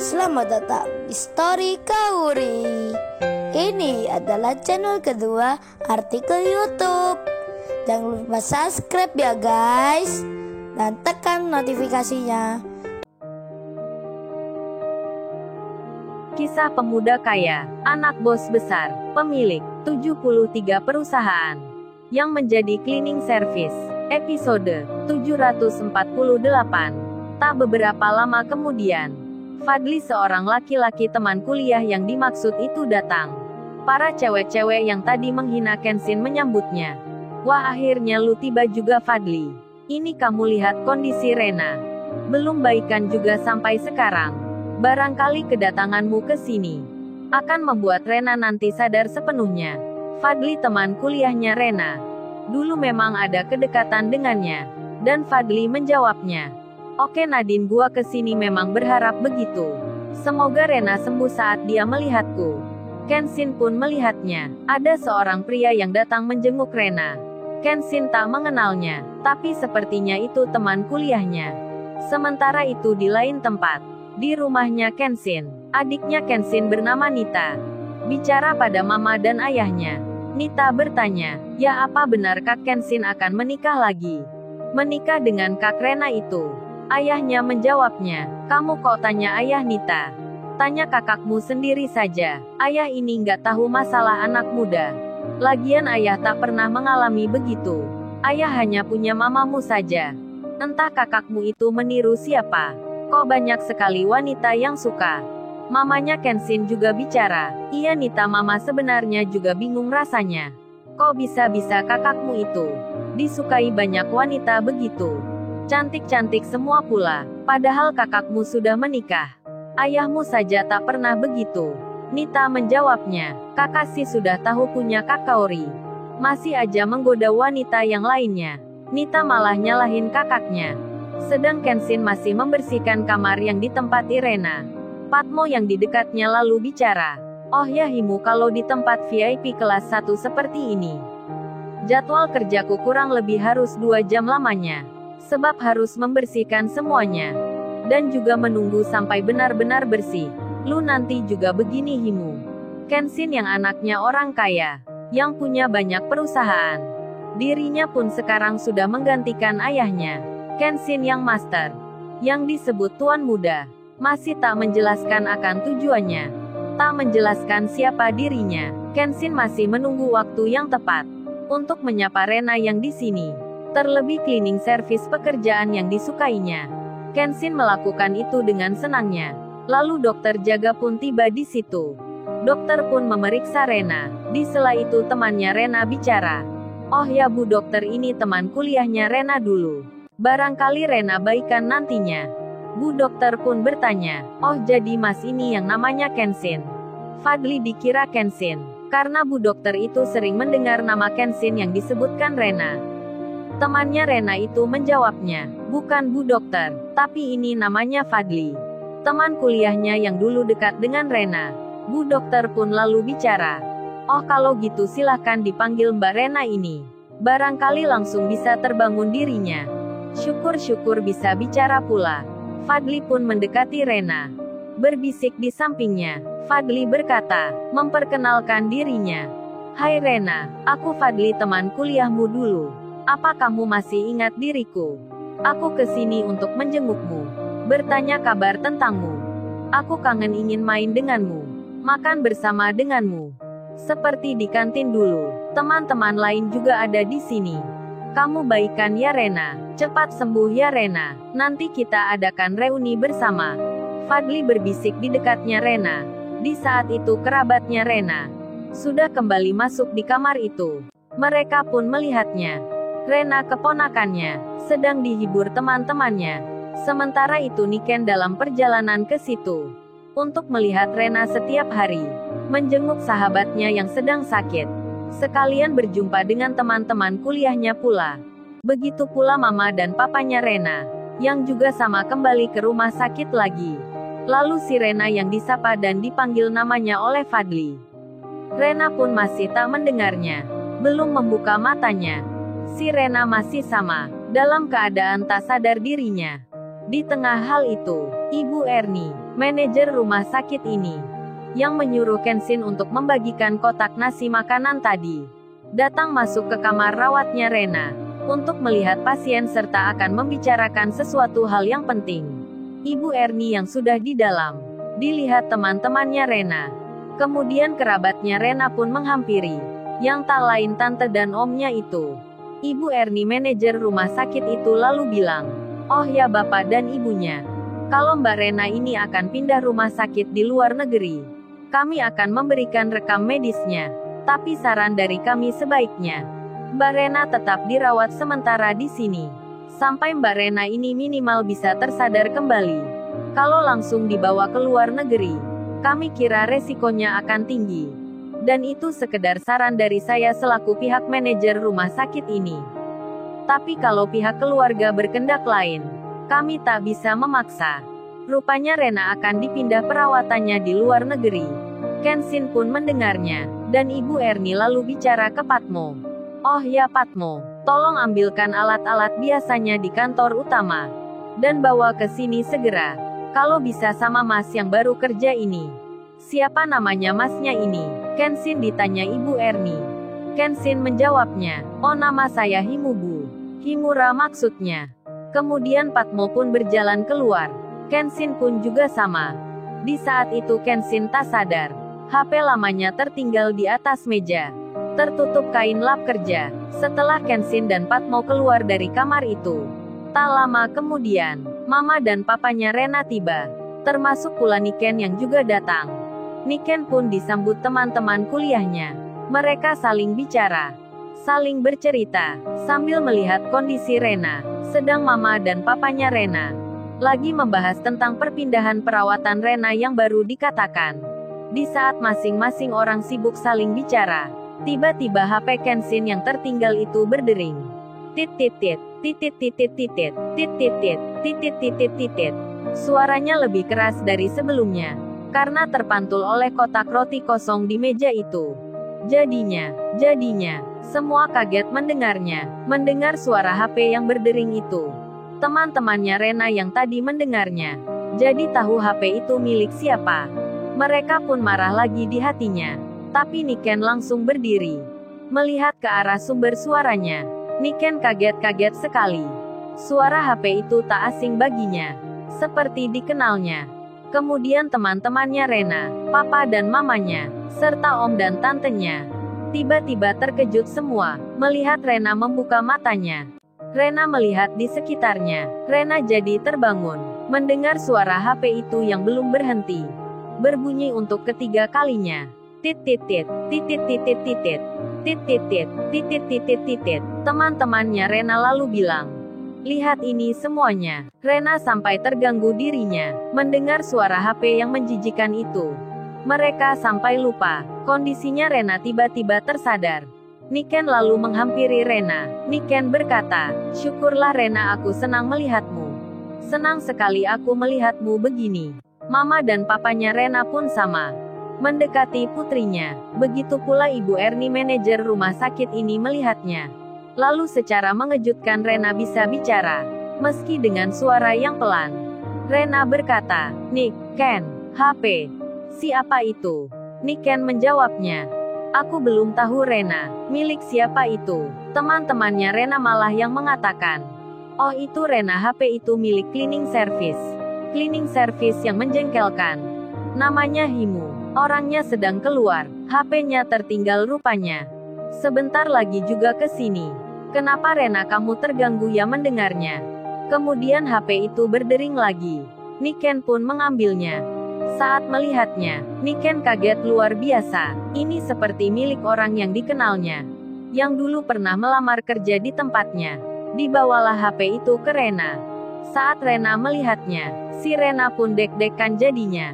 Selamat datang di Story Kauri. Ini adalah channel kedua artikel YouTube. Jangan lupa subscribe ya guys, dan tekan notifikasinya. Kisah pemuda kaya, anak bos besar, pemilik 73 perusahaan, yang menjadi cleaning service. Episode 748. Tak beberapa lama kemudian, Fadli, seorang laki-laki teman kuliah yang dimaksud itu, datang. Para cewek-cewek yang tadi menghina Kenshin menyambutnya. Wah, akhirnya lu tiba juga Fadli. Ini kamu lihat kondisi Rena. Belum baikan juga sampai sekarang. Barangkali kedatanganmu ke sini akan membuat Rena nanti sadar sepenuhnya. Fadli teman kuliahnya Rena. Dulu memang ada kedekatan dengannya. Dan Fadli menjawabnya, "Oke Nadine, gua kesini memang berharap begitu. Semoga Rena sembuh saat dia melihatku." Kenshin pun melihatnya. Ada seorang pria yang datang menjenguk Rena. Kenshin tak mengenalnya, tapi sepertinya itu teman kuliahnya. Sementara itu di lain tempat, di rumahnya Kenshin, adiknya Kenshin bernama Nita bicara pada mama dan ayahnya. Nita bertanya, "Ya, apa benar Kak Kenshin akan menikah lagi? Menikah dengan Kak Rena itu?" Ayahnya menjawabnya, "Kamu kok tanya ayah Nita? Tanya kakakmu sendiri saja. Ayah ini nggak tahu masalah anak muda. Lagian ayah tak pernah mengalami begitu. Ayah hanya punya mamamu saja. Entah kakakmu itu meniru siapa. Kok banyak sekali wanita yang suka." Mamanya Kenshin juga bicara. "Iya Nita, mama sebenarnya juga bingung rasanya. Kok bisa-bisa kakakmu itu disukai banyak wanita begitu? Cantik-cantik semua pula. Padahal kakakmu sudah menikah. Ayahmu saja tak pernah begitu." Nita menjawabnya, "Kakak sih sudah tahu punya Kak Kaori. Masih aja menggoda wanita yang lainnya." Nita malah nyalahin kakaknya. Sedang Kenshin masih membersihkan kamar yang ditempati Rena. Patmo yang di dekatnya lalu bicara, "Oh ya Himu, kalau di tempat VIP kelas 1 seperti ini, jadwal kerjaku kurang lebih harus 2 jam lamanya. Sebab harus membersihkan semuanya. Dan juga menunggu sampai benar-benar bersih. Lu nanti juga begini Himu." Kenshin yang anaknya orang kaya, yang punya banyak perusahaan. Dirinya pun sekarang sudah menggantikan ayahnya. Kenshin yang master, yang disebut Tuan Muda, masih tak menjelaskan akan tujuannya. Tak menjelaskan siapa dirinya. Kenshin masih menunggu waktu yang tepat untuk menyapa Rena yang di sini. Terlebih cleaning service, pekerjaan yang disukainya. Kenshin melakukan itu dengan senangnya. Lalu dokter jaga pun tiba di situ. Dokter pun memeriksa Rena. Di sela itu temannya Rena bicara, "Oh ya Bu dokter, ini teman kuliahnya Rena dulu. Barangkali Rena baikan nantinya." Bu dokter pun bertanya, "Oh jadi mas ini yang namanya Kenshin?" Fadli dikira Kenshin, karena Bu dokter itu sering mendengar nama Kenshin yang disebutkan Rena. Temannya Rena itu menjawabnya, "Bukan Bu dokter, tapi ini namanya Fadli. Teman kuliahnya yang dulu dekat dengan Rena." Bu dokter pun lalu bicara, "Oh kalau gitu silahkan dipanggil Mbak Rena ini. Barangkali langsung bisa terbangun dirinya." Syukur-syukur bisa bicara pula. Fadli pun mendekati Rena, berbisik di sampingnya. Fadli berkata, memperkenalkan dirinya, "Hai Rena, aku Fadli, teman kuliahmu dulu. Apa kamu masih ingat diriku? Aku kesini untuk menjengukmu, bertanya kabar tentangmu. Aku kangen ingin main denganmu, makan bersama denganmu. Seperti di kantin dulu. Teman-teman lain juga ada di sini. Kamu baikan ya Rena? Cepat sembuh ya Rena. Nanti kita adakan reuni bersama." Fadli berbisik di dekatnya Rena. Di saat itu kerabatnya Rena sudah kembali masuk di kamar itu. Mereka pun melihatnya. Rena keponakannya sedang dihibur teman-temannya. Sementara itu Niken dalam perjalanan ke situ untuk melihat Rena setiap hari, menjenguk sahabatnya yang sedang sakit, sekalian berjumpa dengan teman-teman kuliahnya pula. Begitu pula mama dan papanya Rena, yang juga sama kembali ke rumah sakit lagi. Lalu si Rena yang disapa dan dipanggil namanya oleh Fadli. Rena pun masih tak mendengarnya, belum membuka matanya. Si Rena masih sama, dalam keadaan tak sadar dirinya. Di tengah hal itu, Ibu Erni manajer rumah sakit ini, yang menyuruh Kenshin untuk membagikan kotak nasi makanan tadi, datang masuk ke kamar rawatnya Rena, untuk melihat pasien serta akan membicarakan sesuatu hal yang penting. Ibu Ernie yang sudah di dalam, dilihat teman-temannya Rena. Kemudian kerabatnya Rena pun menghampiri, yang tak lain tante dan omnya itu. Ibu Ernie manajer rumah sakit itu lalu bilang, "Oh ya bapak dan ibunya, kalau Mbak Rena ini akan pindah rumah sakit di luar negeri, kami akan memberikan rekam medisnya. Tapi saran dari kami sebaiknya, Mbak Rena tetap dirawat sementara di sini, sampai Mbak Rena ini minimal bisa tersadar kembali. Kalau langsung dibawa ke luar negeri, kami kira resikonya akan tinggi. Dan itu sekedar saran dari saya selaku pihak manajer rumah sakit ini. Tapi kalau pihak keluarga berkendak lain, kami tak bisa memaksa." Rupanya Rena akan dipindah perawatannya di luar negeri. Kenshin pun mendengarnya, dan Ibu Ernie lalu bicara ke Patmo. "Oh ya Patmo, tolong ambilkan alat-alat biasanya di kantor utama, dan bawa ke sini segera. Kalau bisa sama mas yang baru kerja ini." "Siapa namanya masnya ini?" Kenshin ditanya Ibu Ernie. Kenshin menjawabnya, "Oh nama saya Himubu. Himura maksudnya." Kemudian Patmo pun berjalan keluar. Kenshin pun juga sama. Di saat itu Kenshin tak sadar, HP lamanya tertinggal di atas meja, tertutup kain lap kerja. Setelah Kenshin dan Patmo keluar dari kamar itu, tak lama kemudian, Mama dan papanya Rena tiba, termasuk pula Niken yang juga datang. Niken pun disambut teman-teman kuliahnya. Mereka saling bicara, saling bercerita, sambil melihat kondisi Rena. Sedang Mama dan papanya Rena lagi membahas tentang perpindahan perawatan Rena yang baru dikatakan. Di saat masing-masing orang sibuk saling bicara, tiba-tiba HP Kenshin yang tertinggal itu berdering. Tit-tit-tit, tit-tit-tit-tit, tit-tit-tit, tit-tit-tit-tit. Suaranya lebih keras dari sebelumnya, karena terpantul oleh kotak roti kosong di meja itu. Jadinya, semua kaget mendengarnya, mendengar suara HP yang berdering itu. Teman-temannya Rena yang tadi mendengarnya, jadi tahu HP itu milik siapa. Mereka pun marah lagi di hatinya. Tapi Niken langsung berdiri, melihat ke arah sumber suaranya. Niken kaget-kaget sekali. Suara HP itu tak asing baginya, seperti dikenalnya. Kemudian teman-temannya Rena, papa dan mamanya, serta om dan tantenya, tiba-tiba terkejut semua, melihat Rena membuka matanya. Rena melihat di sekitarnya. Rena jadi terbangun, mendengar suara HP itu yang belum berhenti, berbunyi untuk ketiga kalinya. Tit-tit-tit, tit-tit-tit-tit, tit-tit-tit, tit-tit-tit-tit. Teman-temannya Rena lalu bilang, "Lihat ini semuanya." Rena sampai terganggu dirinya, mendengar suara HP yang menjijikan itu. Mereka sampai lupa kondisinya. Rena tiba-tiba tersadar. Niken lalu menghampiri Rena. Niken berkata, "Syukurlah Rena, aku senang melihatmu. Senang sekali aku melihatmu begini." Mama dan papanya Rena pun sama, mendekati putrinya. Begitu pula Ibu Ernie manajer rumah sakit ini melihatnya. Lalu secara mengejutkan Rena bisa bicara, meski dengan suara yang pelan. Rena berkata, "Nick, Ken, HP. Siapa itu?" Niken menjawabnya, "Aku belum tahu Rena, milik siapa itu." Teman-temannya Rena malah yang mengatakan, "Oh itu Rena, HP itu milik cleaning service." Cleaning service yang menjengkelkan. Namanya Himu. Orangnya sedang keluar, HP-nya tertinggal rupanya. Sebentar lagi juga ke sini. Kenapa Rena kamu terganggu ya mendengarnya? Kemudian HP itu berdering lagi. Niken pun mengambilnya. Saat melihatnya, Niken kaget luar biasa. Ini seperti milik orang yang dikenalnya, yang dulu pernah melamar kerja di tempatnya. Dibawalah HP itu ke Rena. Saat Rena melihatnya, si Rena pun deg-degan jadinya.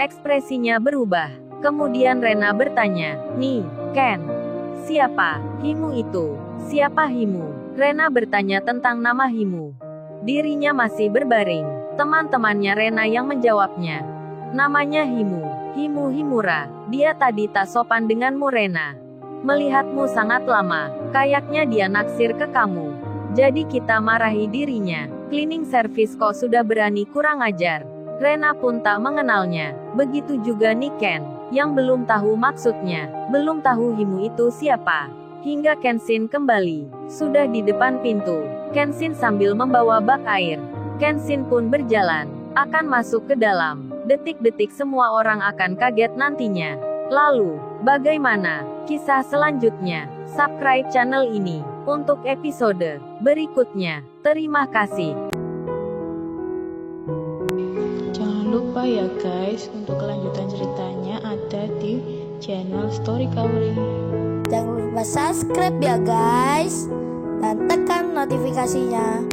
Ekspresinya berubah. Kemudian Rena bertanya, "Nih, Ken, siapa Himu itu? Siapa Himu?" Rena bertanya tentang nama Himu. Dirinya masih berbaring. Teman-temannya Rena yang menjawabnya. "Namanya Himu. Himu Himura. Dia tadi tak sopan denganmu Rena. Melihatmu sangat lama. Kayaknya dia naksir ke kamu. Jadi kita marahi dirinya. Cleaning service kok sudah berani kurang ajar." Rena pun tak mengenalnya. Begitu juga Niken, yang belum tahu maksudnya, belum tahu Himu itu siapa. Hingga Kenshin kembali, sudah di depan pintu. Kenshin sambil membawa bak air. Kenshin pun berjalan, akan masuk ke dalam. Detik-detik semua orang akan kaget nantinya. Lalu, bagaimana kisah selanjutnya? Subscribe channel ini untuk episode berikutnya. Terima kasih. Jangan lupa ya guys, untuk kelanjutan ceritanya ada di channel Story Kauri. Jangan lupa subscribe ya guys, dan tekan notifikasinya